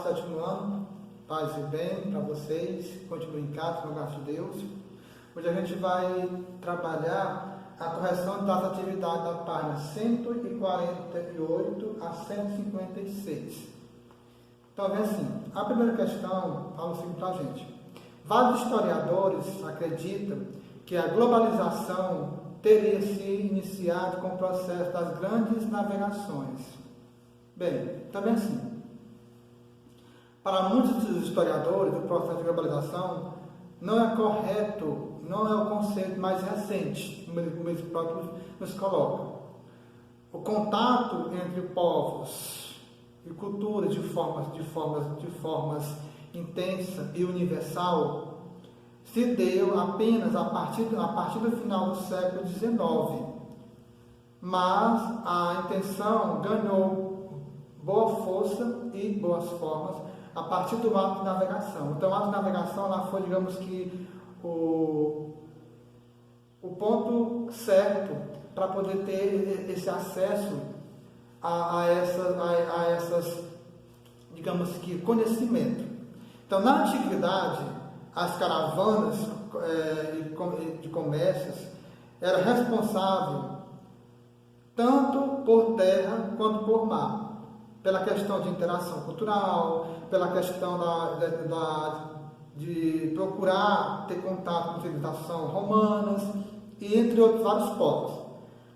Sétimo ano, paz e bem para vocês, continuem em casa, com a graça de Deus. Hoje a gente vai trabalhar a correção das atividades da página 148 a 156. Então, vem assim, a primeira questão fala o seguinte para a gente. Vários historiadores acreditam que a globalização teria se iniciado com o processo das grandes navegações. Bem, também assim. Para muitos dos historiadores, o processo de globalização não é correto, não é o conceito mais recente, como eles próprios nos colocam. O contato entre povos e culturas de formas intensa e universal se deu apenas a partir do final do século XIX. Mas a intenção ganhou boa força e boas formas a partir do ato de navegação. Então, o ato de navegação ela foi, digamos que, o ponto certo para poder ter esse acesso a essas, digamos que, conhecimento. Então, na antiguidade, as caravanas de comércios eram responsáveis tanto por terra quanto por mar, pela questão de interação cultural, pela questão de procurar ter contato com civilização romanas, e entre outros vários povos.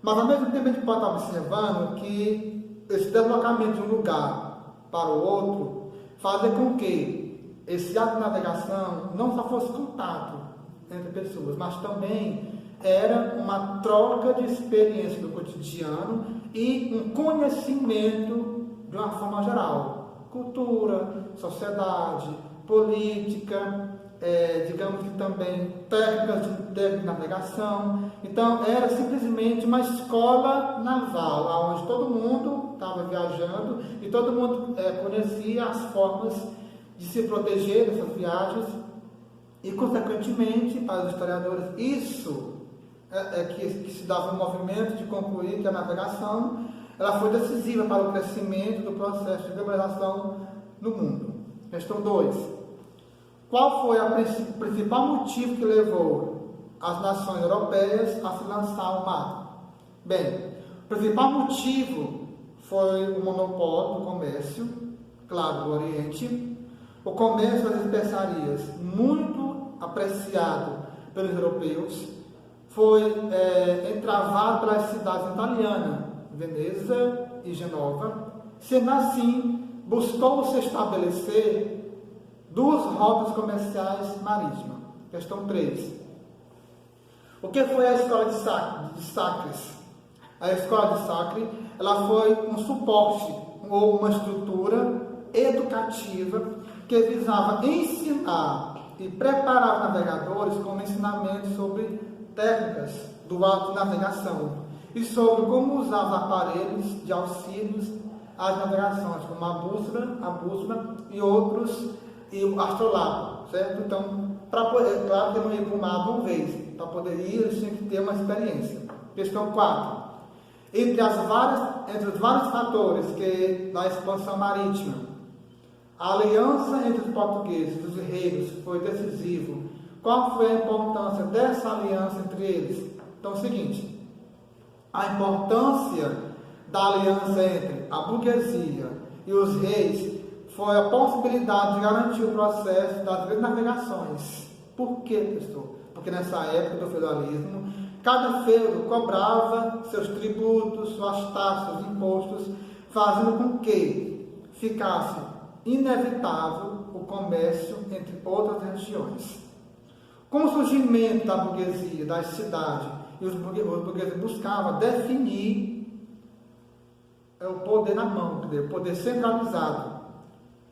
Mas, ao mesmo tempo, a gente pode estar observando que esse deslocamento de um lugar para o outro fazia com que esse ato de navegação não só fosse contato entre pessoas, mas também era uma troca de experiência do cotidiano e um conhecimento de uma forma geral, cultura, sociedade, política, digamos que também técnicas de navegação. Então, era simplesmente uma escola naval, onde todo mundo estava viajando e todo mundo conhecia as formas de se proteger dessas viagens e, consequentemente, para os historiadores, isso que se dava um movimento de concluir que a navegação ela foi decisiva para o crescimento do processo de globalização no mundo. Questão 2. Qual foi o principal motivo que levou as nações europeias a se lançar ao mar? Bem, o principal motivo foi o monopólio do comércio, claro, do Oriente, o comércio das especiarias, muito apreciado pelos europeus, foi entravado pelas cidades italianas, Veneza e Genova. Sendo assim, buscou se estabelecer duas rotas comerciais marítimas. Questão 3. O que foi a escola de Sacres? A escola de Sacres ela foi um suporte ou uma estrutura educativa que visava ensinar e preparar os navegadores com ensinamentos sobre técnicas do ato de navegação e sobre como usar os aparelhos de auxílios às navegações, como a bússola e outros, e o astrolábio, certo? Então, claro que não ia para o mar de uma vez, para poder ir, eles tinham que ter uma experiência. Questão 4. Entre os vários fatores que da expansão marítima, a aliança entre os portugueses e os reinos foi decisivo. Qual foi a importância dessa aliança entre eles? Então, é o seguinte. A importância da aliança entre a burguesia e os reis foi a possibilidade de garantir o processo das grandes navegações. Por quê, professor? Porque nessa época do feudalismo, cada feudo cobrava seus tributos, suas taxas, impostos, fazendo com que ficasse inevitável o comércio entre outras regiões. Com o surgimento da burguesia, das cidades, e os burgueses buscavam definir o poder na mão, o poder centralizado.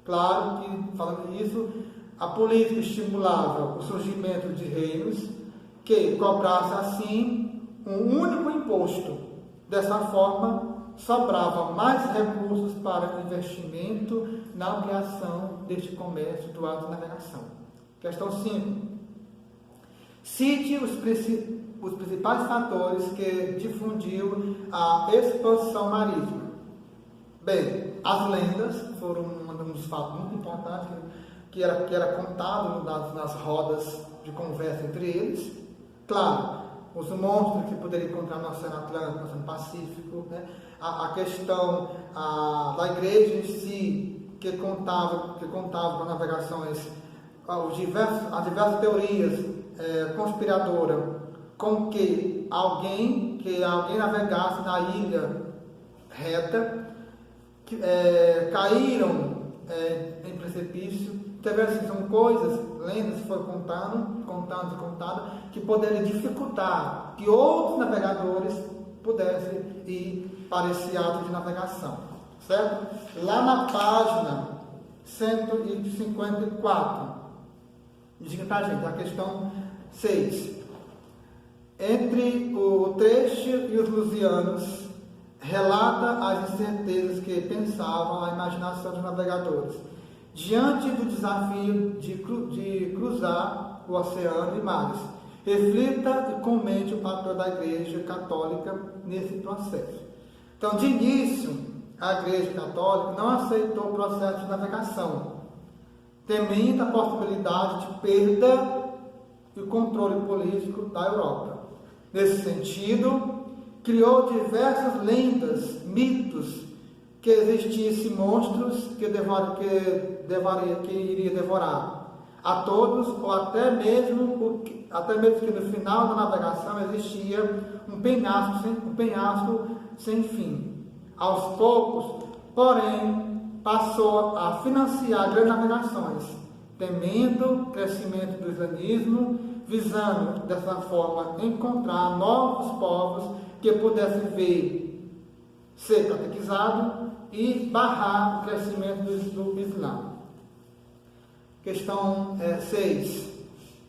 Claro que, falando isso, a política estimulava o surgimento de reinos que cobrassem, assim, um único imposto. Dessa forma, sobravam mais recursos para investimento na ampliação deste comércio do ato de navegação. Questão 5. Cite os principais fatores que difundiu a expansão marítima. Bem, as lendas foram uma um dos fatos muito importantes que era contado nas rodas de conversa entre eles. Claro, os monstros que poderiam encontrar no Oceano Atlântico, no Oceano Pacífico, né? A questão da igreja em si, que contava com navegações, as diversas teorias conspiradoras, com que alguém navegasse na ilha reta, caíram em precipício. São coisas, lendas que foram contando, que poderiam dificultar que outros navegadores pudessem ir para esse ato de navegação, certo? Lá na página 154, diga para a gente, a questão 6. Entre o Trecho e os lusianos, relata as incertezas que pensavam a imaginação dos navegadores diante do desafio de cruzar o oceano e mares. Reflita e comente o papel da Igreja Católica nesse processo. Então, de início, a Igreja Católica não aceitou o processo de navegação, temendo a possibilidade de perda e controle político da Europa. Nesse sentido, criou diversas lendas, mitos, que existissem monstros que iria devorar a todos, ou até mesmo que no final da navegação existia um penhasco sem fim. Aos poucos, porém, passou a financiar grandes navegações, temendo o crescimento do islamismo, visando dessa forma encontrar novos povos que pudessem ser catequizados e barrar o crescimento do Islã. Questão 6.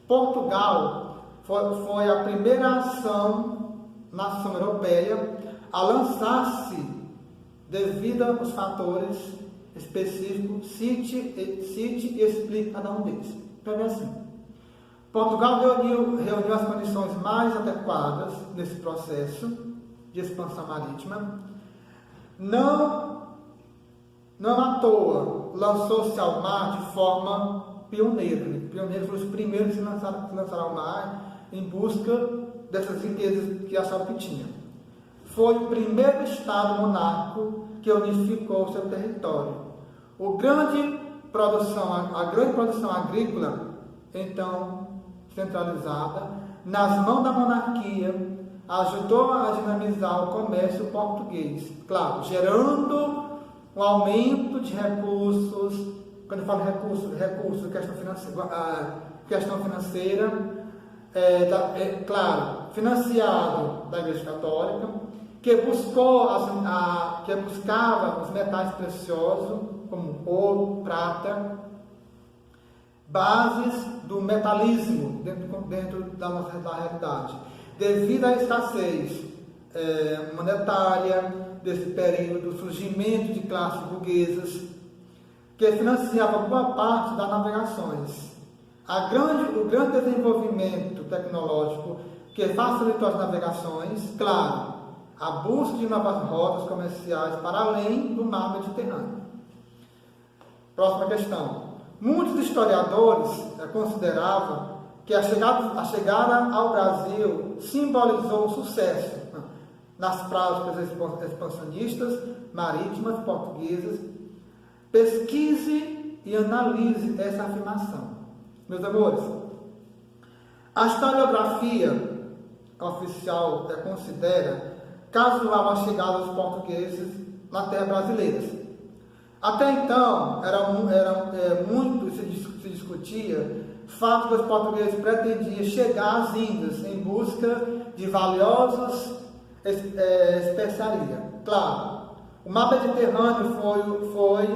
Portugal foi a primeira nação europeia a lançar-se devido aos fatores específicos. Cite e explique cada um deles. Então é assim. Portugal reuniu as condições mais adequadas nesse processo de expansão marítima. Não à toa lançou-se ao mar de forma pioneira. Pioneiros foram os primeiros que se lançaram ao mar em busca dessas riquezas que achavam que tinha. Foi o primeiro Estado monárquico que unificou seu território. A grande produção agrícola, então centralizada, nas mãos da monarquia, ajudou a dinamizar o comércio português, claro, gerando um aumento de recursos. Quando eu falo recursos, questão financeira, claro, financiado da Igreja Católica, que buscava os metais preciosos, como ouro, prata, bases do metalismo dentro da nossa realidade. Devido à escassez monetária desse período, o surgimento de classes burguesas que financiavam boa parte das navegações. O grande desenvolvimento tecnológico que facilitou as navegações, claro, a busca de novas rotas comerciais para além do mar Mediterrâneo. Próxima questão. Muitos historiadores consideravam que a chegada ao Brasil simbolizou o sucesso nas práticas expansionistas marítimas portuguesas. Pesquise e analise essa afirmação. Meus amores, a historiografia oficial considera casual a chegada dos portugueses na terra brasileira. Até então, muito se discutia o fato que os portugueses pretendiam chegar às Índias em busca de valiosas especiarias. Claro, o mar Mediterrâneo foi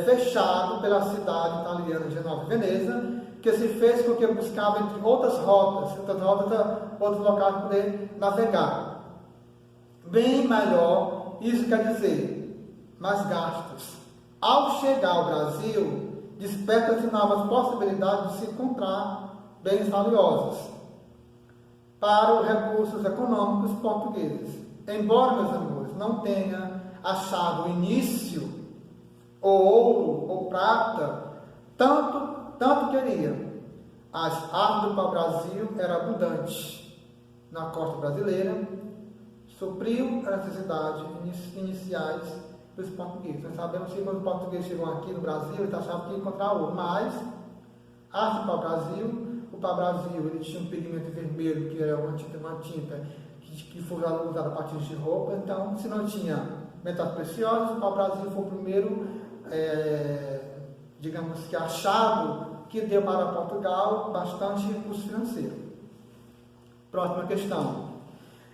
fechado pela cidade italiana de Genova e Veneza, que se fez com que buscava entre outros locais para poder navegar. Bem melhor, isso quer dizer mais gastos. Ao chegar ao Brasil, desperta-se novas possibilidades de se encontrar bens valiosos para os recursos econômicos portugueses. Embora, meus amores, não tenha achado o início ou ouro, ou prata, tanto queria. As árvores do pau-brasil eram abundantes na costa brasileira, supriu as necessidades iniciais dos portugueses. Nós sabemos que quando os portugueses chegam aqui no Brasil, eles achavam que iam encontrar ouro, mas arte do pau-brasil, o pau-brasil ele tinha um pigmento vermelho, que era uma tinta que foi usada a partir de roupa. Então, se não tinha metais preciosos, o pau-brasil foi o primeiro, digamos que achado, que deu para Portugal bastante recurso financeiro. Próxima questão.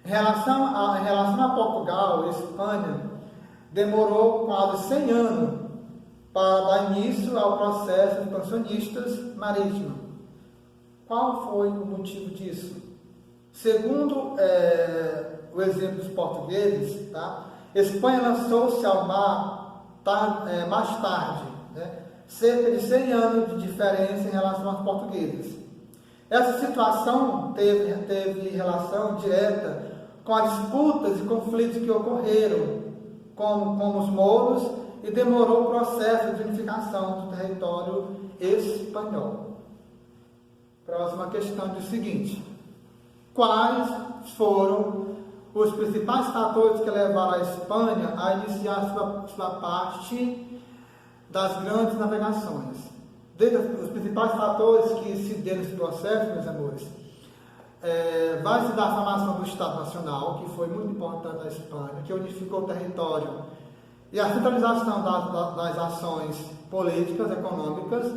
Em relação a Portugal e Espanha, demorou quase 100 anos para dar início ao processo de expansionistas marítimos. Qual foi o motivo disso? Segundo o exemplo dos portugueses, tá? Espanha lançou-se ao mar mais tarde, né? Cerca de 100 anos de diferença em relação aos portugueses. Essa situação teve relação direta com as disputas e conflitos que ocorreram com os mouros e demorou o processo de unificação do território espanhol. Próxima questão diz o seguinte: quais foram os principais fatores que levaram a Espanha a iniciar sua parte das grandes navegações? Dentre os principais fatores que se deram nesse processo, meus amores, vai se dar a formação do Estado Nacional, que foi muito importante na Espanha, que unificou o território, e a centralização das ações políticas, econômicas,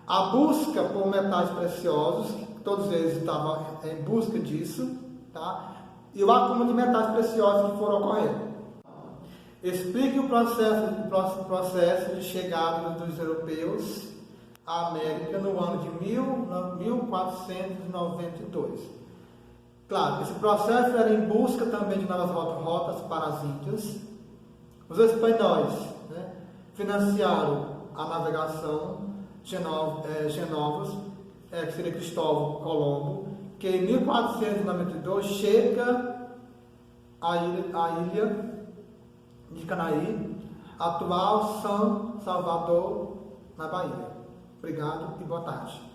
a busca por metais preciosos, todos eles estavam em busca disso, tá? E o acúmulo de metais preciosos que foram ocorrendo. Explique o processo de chegada dos europeus à América no ano de 1492. Claro, esse processo era em busca também de novas rotas para as Índias. Os espanhóis, né, financiaram a navegação genovos, que seria Cristóvão Colombo, que em 1492 chega à ilha de Canaí, atual São Salvador, na Bahia. Obrigado e boa tarde.